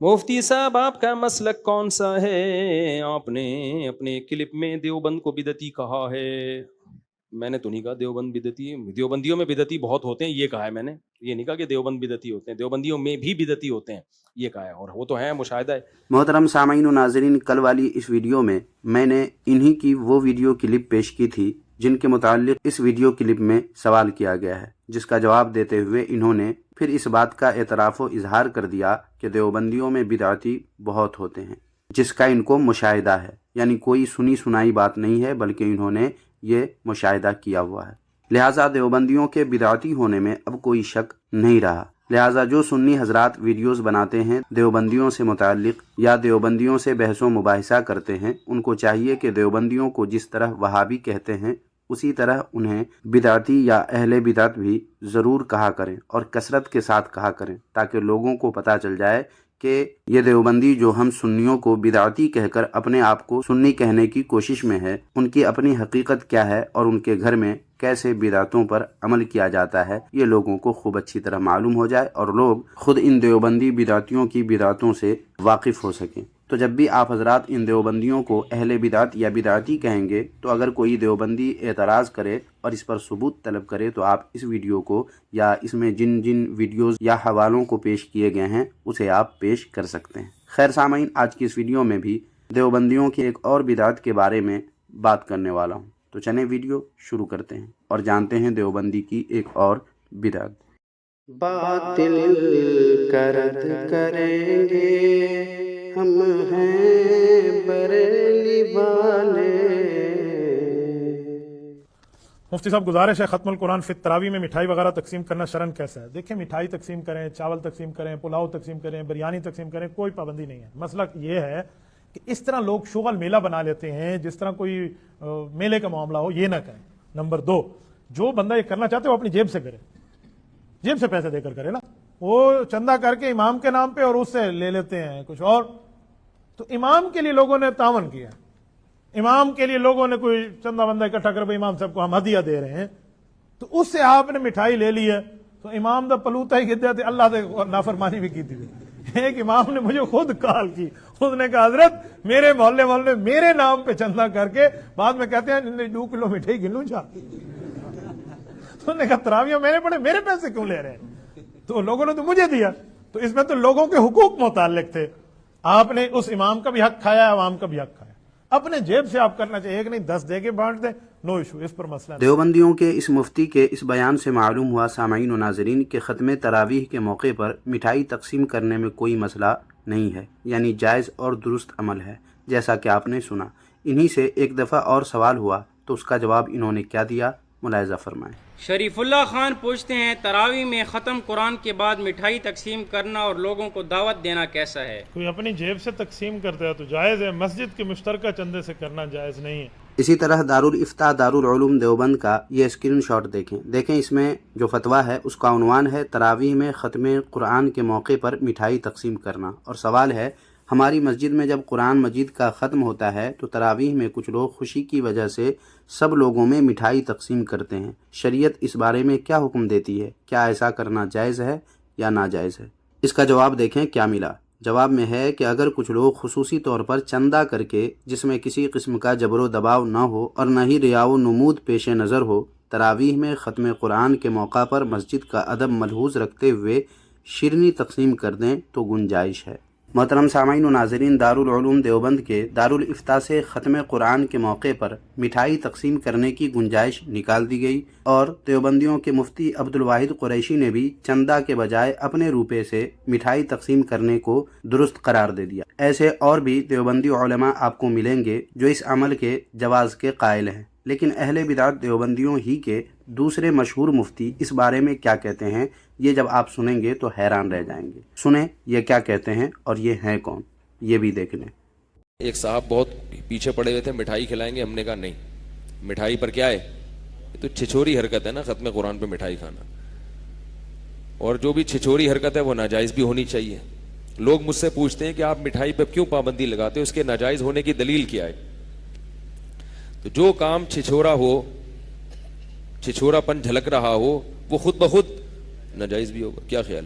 مفتی صاحب آپ کا مسلک کون سا ہے؟ آپ نے اپنے کلپ میں دیوبند کو بدعتی کہا ہے. میں نے تو نہیں کہا دیوبند بدعتی ہے. دیوبندیوں میں بدعتی بہت ہوتے ہیں یہ کہا ہے میں نے. یہ نہیں کہا کہ دیوبند بدعتی ہوتے ہیں. دیوبندیوں میں بھی بدعتی ہوتے ہیں یہ کہا ہے, اور وہ تو ہے, مشاہدہ ہے. محترم سامعین و ناظرین, کل والی اس ویڈیو میں نے انہی کی وہ ویڈیو کلپ پیش کی تھی جن کے متعلق اس ویڈیو کلپ میں سوال کیا گیا ہے, جس کا جواب دیتے ہوئے انہوں نے پھر اس بات کا اعتراف و اظہار کر دیا کہ دیوبندیوں میں بدعتی بہت ہوتے ہیں, جس کا ان کو مشاہدہ ہے. یعنی کوئی سنی سنائی بات نہیں ہے بلکہ انہوں نے یہ مشاہدہ کیا ہوا ہے. لہٰذا دیوبندیوں کے بدعتی ہونے میں اب کوئی شک نہیں رہا. لہٰذا جو سنی حضرات ویڈیوز بناتے ہیں دیوبندیوں سے متعلق یا دیوبندیوں سے بحث و مباحثہ کرتے ہیں, ان کو چاہیے کہ دیوبندیوں کو جس طرح وہابی کہتے ہیں اسی طرح انہیں بدعتی یا اہل بدعت بھی ضرور کہا کریں, اور کثرت کے ساتھ کہا کریں, تاکہ لوگوں کو پتہ چل جائے کہ یہ دیوبندی جو ہم سنیوں کو بدعتی کہہ کر اپنے آپ کو سنی کہنے کی کوشش میں ہے, ان کی اپنی حقیقت کیا ہے اور ان کے گھر میں کیسے بدعتوں پر عمل کیا جاتا ہے, یہ لوگوں کو خوب اچھی طرح معلوم ہو جائے اور لوگ خود ان دیوبندی بدعتیوں کی بدعتوں سے واقف ہو سکیں. تو جب بھی آپ حضرات ان دیوبندیوں کو اہل بدعت یا بدعتی کہیں گے تو اگر کوئی دیوبندی اعتراض کرے اور اس پر ثبوت طلب کرے تو آپ اس ویڈیو کو یا اس میں جن جن ویڈیوز یا حوالوں کو پیش کیے گئے ہیں اسے آپ پیش کر سکتے ہیں. خیر سامعین, آج کی اس ویڈیو میں بھی دیوبندیوں کی ایک اور بدعت کے بارے میں بات کرنے والا ہوں. تو چلیں ویڈیو شروع کرتے ہیں اور جانتے ہیں دیوبندی کی ایک اور بدعت. باطل کا رد کریں گے ہم ہیں بریلی والے. مفتی صاحب گزارش ہے, ختم القرآن فی التراویح میں مٹھائی وغیرہ تقسیم کرنا شرعن کیسا ہے؟ دیکھیں, مٹھائی تقسیم کریں, چاول تقسیم کریں, پلاؤ تقسیم کریں, بریانی تقسیم کریں, کوئی پابندی نہیں ہے. مسئلہ یہ ہے کہ اس طرح لوگ شغل میلہ بنا لیتے ہیں جس طرح کوئی میلے کا معاملہ ہو, یہ نہ کریں. نمبر 2, جو بندہ یہ کرنا چاہتے ہو اپنی جیب سے کرے, جیب سے پیسے دے کر کرے نا. وہ چندہ کر کے امام کے نام پہ اور اس سے لے لیتے ہیں کچھ اور. تو امام کے لیے لوگوں نے تعاون کیا, امام کے لیے لوگوں نے کوئی چندہ بندہ اکٹھا کر کے امام صاحب کو ہم ہدیہ دے رہے ہیں, تو اس سے آپ نے مٹھائی لے لی ہے. تو امام دا پلوتا ہی گدیا تھے, اللہ دے نافرمانی بھی کی تھی. ایک امام نے مجھے خود کال کی, اس نے کہا حضرت میرے محلے میرے نام پہ چندہ کر کے بعد میں کہتے ہیں 2 کلو مٹھائی گنوں چاہتی. تو انہوں نے کہا تراویح میں نے پڑھے, میرے پیسے کیوں لے رہے ہیں؟ تو لوگوں نے تو مجھے دیا. تو اس میں تو لوگوں کے حقوق متعلق تھے. آپ نے اس امام کا بھی حق کھایا, عوام کا بھی حق کھایا. اپنے جیب سے آپ کرنا چاہیے, ایک نہیں 10 دے کے بانٹ دیں, نو ایشو, اس پر مسئلہ نہیں. دیوبندیوں کے اس مفتی کے اس بیان سے معلوم ہوا سامعین و ناظرین کہ ختم تراویح کے موقع پر مٹھائی تقسیم کرنے میں کوئی مسئلہ نہیں ہے, یعنی جائز اور درست عمل ہے, جیسا کہ آپ نے سنا. انہی سے ایک دفعہ اور سوال ہوا تو اس کا جواب انہوں نے کیا دیا, ملاحظہ فرمائیں. شریف اللہ خان پوچھتے ہیں تراویح میں ختم قرآن کے بعد مٹھائی تقسیم کرنا اور لوگوں کو دعوت دینا کیسا ہے؟ کوئی اپنی جیب سے تقسیم کرتا ہے تو جائز ہے, مسجد کے مشترکہ چندے سے کرنا جائز نہیں ہے. اسی طرح دارالفتاء دارالعلوم دیوبند کا یہ اسکرین شاٹ دیکھیں اس میں جو فتویٰ ہے اس کا عنوان ہے تراویح میں ختم قرآن کے موقع پر مٹھائی تقسیم کرنا, اور سوال ہے ہماری مسجد میں جب قرآن مجید کا ختم ہوتا ہے تو تراویح میں کچھ لوگ خوشی کی وجہ سے سب لوگوں میں مٹھائی تقسیم کرتے ہیں, شریعت اس بارے میں کیا حکم دیتی ہے؟ کیا ایسا کرنا جائز ہے یا ناجائز ہے؟ اس کا جواب دیکھیں کیا ملا. جواب میں ہے کہ اگر کچھ لوگ خصوصی طور پر چندہ کر کے, جس میں کسی قسم کا جبر و دباؤ نہ ہو اور نہ ہی ریا و نمود پیش نظر ہو, تراویح میں ختم قرآن کے موقع پر مسجد کا ادب ملحوظ رکھتے ہوئے شیرنی تقسیم کر دیں تو گنجائش ہے. محترم سامعین و ناظرین, دارالعلوم دیوبند کے دارالفتاء سے ختم قرآن کے موقع پر مٹھائی تقسیم کرنے کی گنجائش نکال دی گئی, اور دیوبندیوں کے مفتی عبدالواحد قریشی نے بھی چندہ کے بجائے اپنے روپے سے مٹھائی تقسیم کرنے کو درست قرار دے دیا. ایسے اور بھی دیوبندی علماء آپ کو ملیں گے جو اس عمل کے جواز کے قائل ہیں, لیکن اہل بدعت دیوبندیوں ہی کے دوسرے مشہور مفتی اس بارے میں کیا کہتے ہیں, یہ جب آپ سنیں گے تو حیران رہ جائیں گے. سنیں یہ کیا کہتے ہیں اور یہ ہیں کون, یہ بھی دیکھ لیں. ایک صاحب بہت پیچھے پڑے ہوئے تھے, مٹھائی کھلائیں گے. ہم نے کہا نہیں, مٹھائی پر کیا ہے, یہ تو چھچوری حرکت ہے نا, ختم قرآن پہ مٹھائی کھانا, اور جو بھی چھچوری حرکت ہے وہ ناجائز بھی ہونی چاہیے. لوگ مجھ سے پوچھتے ہیں کہ آپ مٹھائی پہ کیوں پابندی لگاتے ہو, اس کے ناجائز ہونے کی دلیل کیا ہے؟ تو جو کام چھچورا ہو, چھچورا پن جھلک رہا ہو, وہ خود بخود ناجائز بھی ہوگا. کیا خیال؟